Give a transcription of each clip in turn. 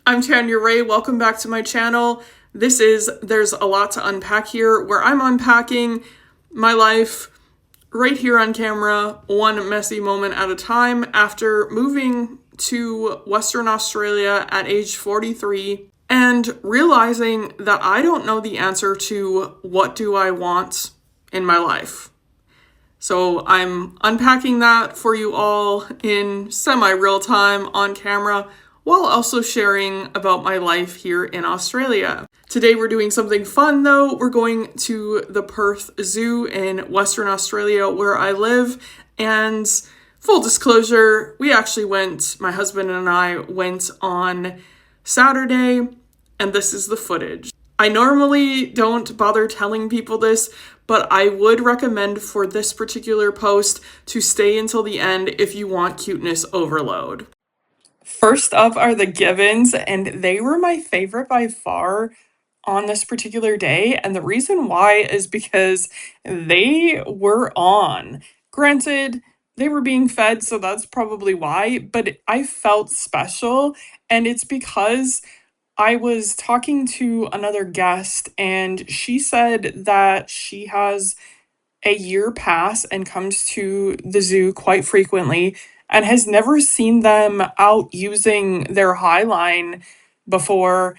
I'm Tanya Ray. Welcome back to my channel. There's a lot to unpack here, where I'm unpacking my life right here on camera, one messy moment at a time, after moving to Western Australia at age 43 and realizing that I don't know the answer to what do I want in my life. So I'm unpacking that for you all in semi-real time on camera, while also sharing about my life here in Australia. Today we're doing something fun though. We're going to the Perth Zoo in Western Australia where I live, and full disclosure, my husband and I went on Saturday, and this is the footage. I normally don't bother telling people this, but I would recommend for this particular post to stay until the end if you want cuteness overload. First up are the gibbons, and they were my favorite by far on this particular day. And the reason why is because they were on. Granted, they were being fed, so that's probably why, but I felt special. And it's because I was talking to another guest, and she said that she has a year pass and comes to the zoo quite frequently and has never seen them out using their High Line before.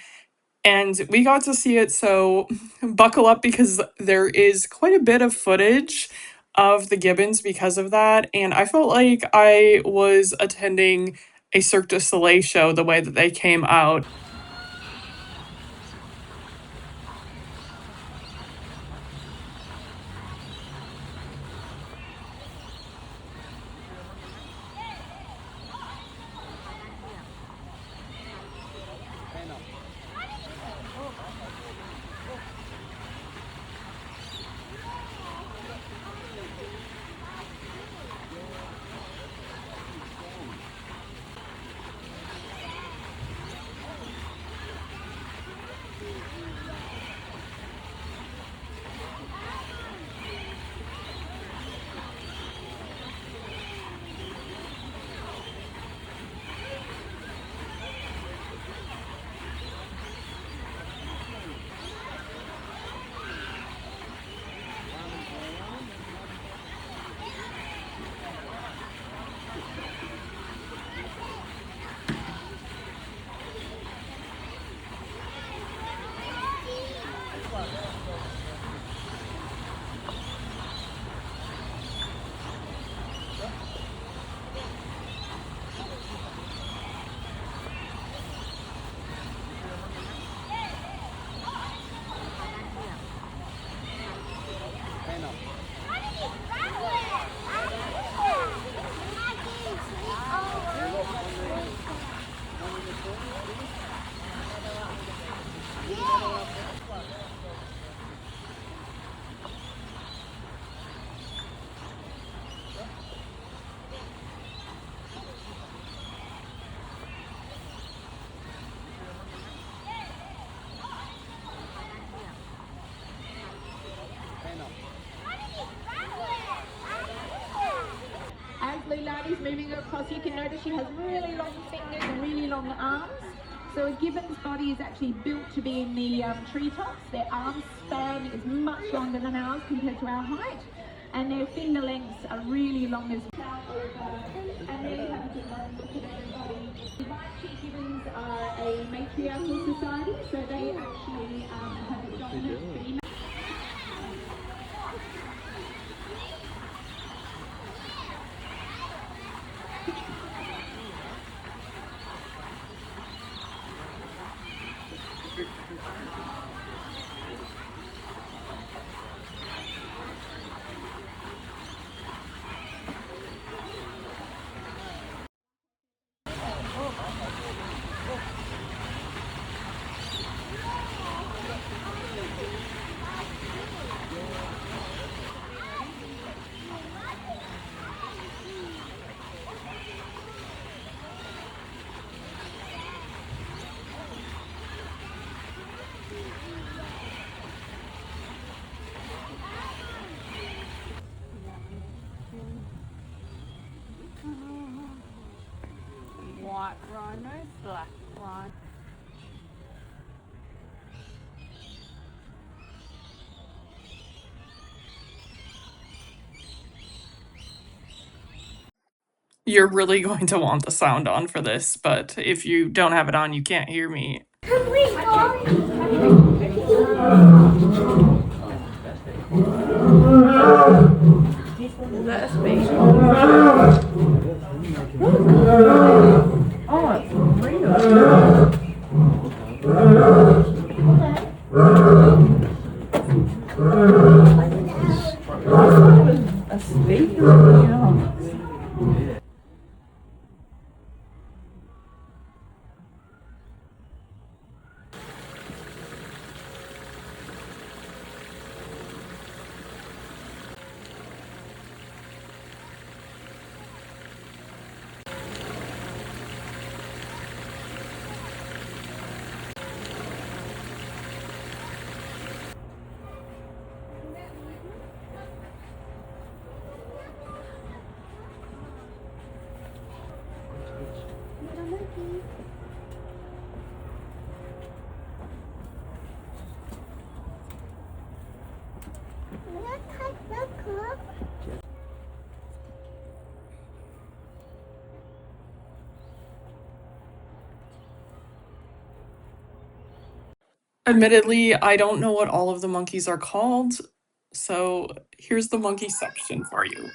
And we got to see it, so buckle up because there is quite a bit of footage of the gibbons because of that. And I felt like I was attending a Cirque du Soleil show the way that they came out. As Leilani's moving across, you can notice she has really long fingers and really long arms. So a gibbon's body is actually built to be in the treetops. Their arm span is much longer than ours compared to our height, and their finger lengths are really long as well. And then have a good look at everybody. The white gibbons are a matriarchal society, so they actually have a dominant female. White rhinos, black rhino. You're really going to want the sound on for this, but if you don't have it on, you can't hear me. That's me. Oh, it's real. A speaker? Yeah. Admittedly, I don't know what all of the monkeys are called, so here's the monkey section for you.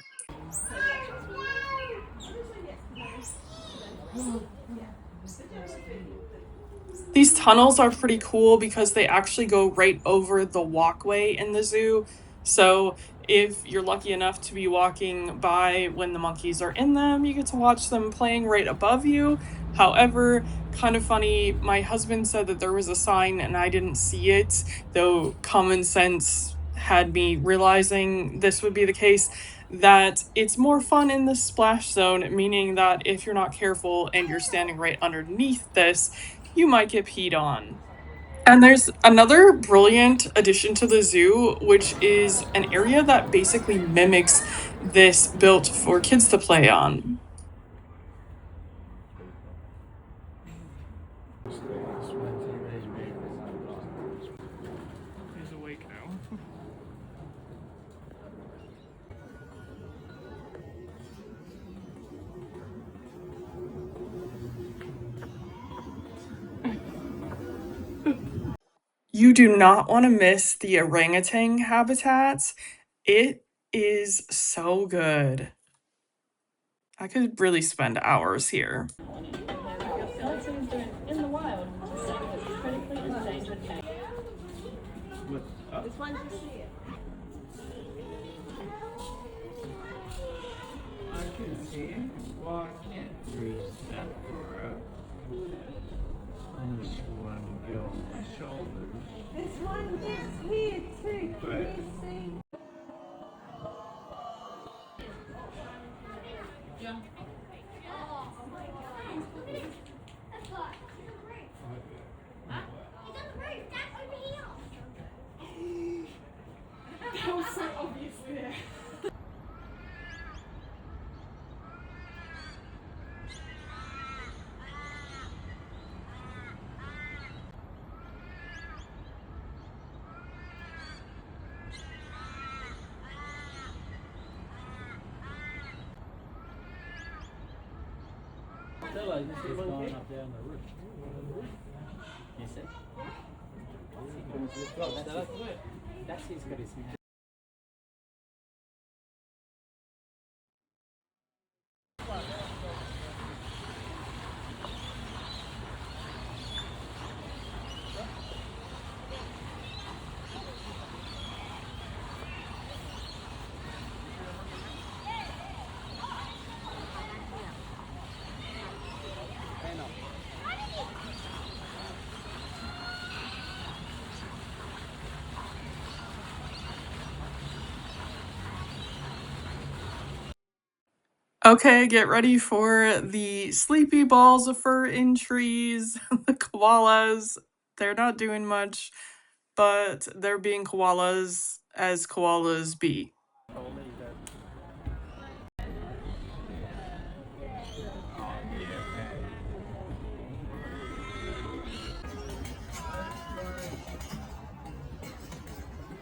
These tunnels are pretty cool because they actually go right over the walkway in the zoo. So if you're lucky enough to be walking by when the monkeys are in them, you get to watch them playing right above you. However, kind of funny, my husband said that there was a sign and I didn't see it, though common sense had me realizing this would be the case, that it's more fun in the splash zone, meaning that if you're not careful and you're standing right underneath this, you might get peed on. And there's another brilliant addition to the zoo, which is an area that basically mimics this, built for kids to play on. He's awake now. You do not want to miss the orangutan habitat. It is so good. I could really spend hours here. In the wild, it's critically endangered. This one's just here. I can see him walking through Sakura. And this one go on my shoulders. This one is here too. Can you see? That was so obviously there. Like this is going up down the roof. You see? That's he's got his hand. Okay, get ready for the sleepy balls of fur in trees. The koalas, they're not doing much, but they're being koalas as koalas be.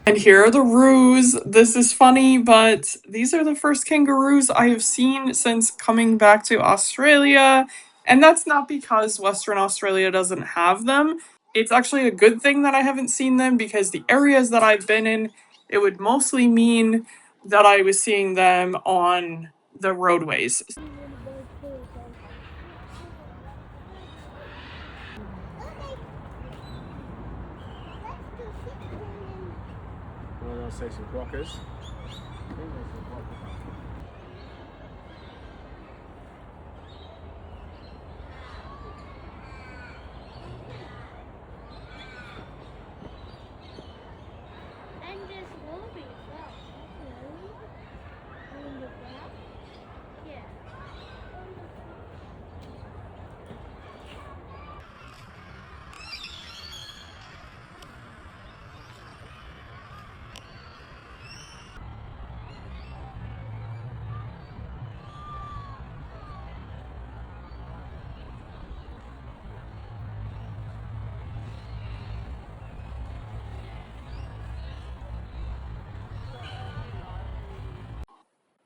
And here are the roos. This is funny, but these are the first kangaroos I have seen since coming back to Australia. And that's not because Western Australia doesn't have them. It's actually a good thing that I haven't seen them because the areas that I've been in, it would mostly mean that I was seeing them on the roadways. Well, I'll say some crockers. I think there's some crockers. And there's wallaby as well. On the ground? Yeah.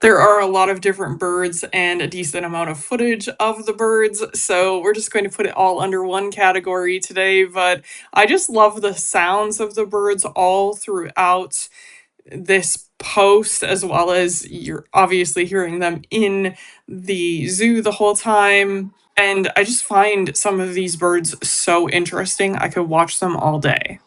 There are a lot of different birds and a decent amount of footage of the birds, so we're just going to put it all under one category today, but I just love the sounds of the birds all throughout this post, as well as you're obviously hearing them in the zoo the whole time. And I just find some of these birds so interesting. I could watch them all day.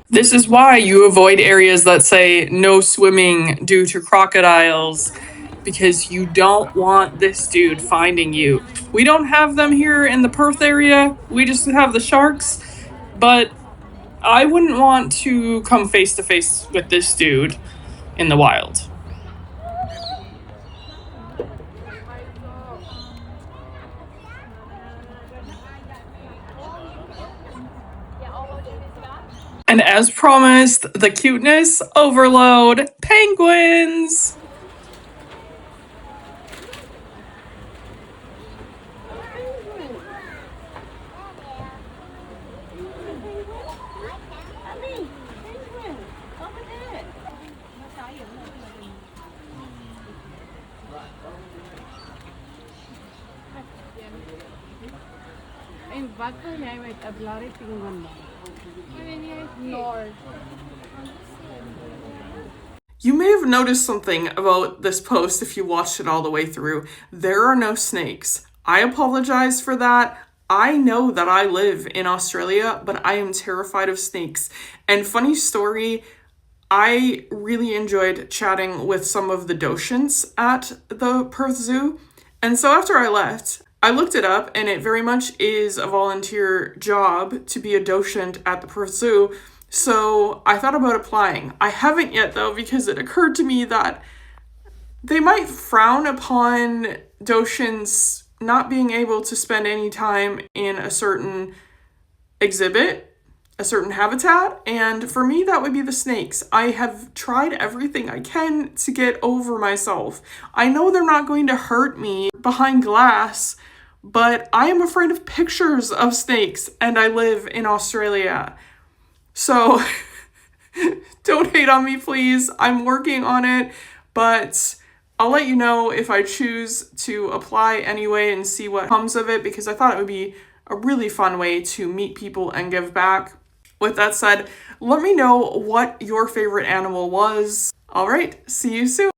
This is why you avoid areas that say no swimming due to crocodiles, because you don't want this dude finding you. We don't have them here in the Perth area, we just have the sharks, but I wouldn't want to come face to face with this dude in the wild. And as promised, the cuteness overload, penguins! Wat wil jy met 'n bloody penguin? You may have noticed something about this post if you watched it all the way through. There are no snakes. I apologize for that. I know that I live in Australia, but I am terrified of snakes. And funny story, I really enjoyed chatting with some of the docents at the Perth Zoo. And so after I left, I looked it up, and it very much is a volunteer job to be a docent at the Perth Zoo. So I thought about applying. I haven't yet though, because it occurred to me that they might frown upon docents not being able to spend any time in a certain exhibit, a certain habitat, and for me that would be the snakes. I have tried everything I can to get over myself. I know they're not going to hurt me behind glass, but I am afraid of pictures of snakes, and I live in Australia. So don't hate on me, please. I'm working on it, but I'll let you know if I choose to apply anyway and see what comes of it, because I thought it would be a really fun way to meet people and give back. With that said, let me know what your favorite animal was. All right, see you soon.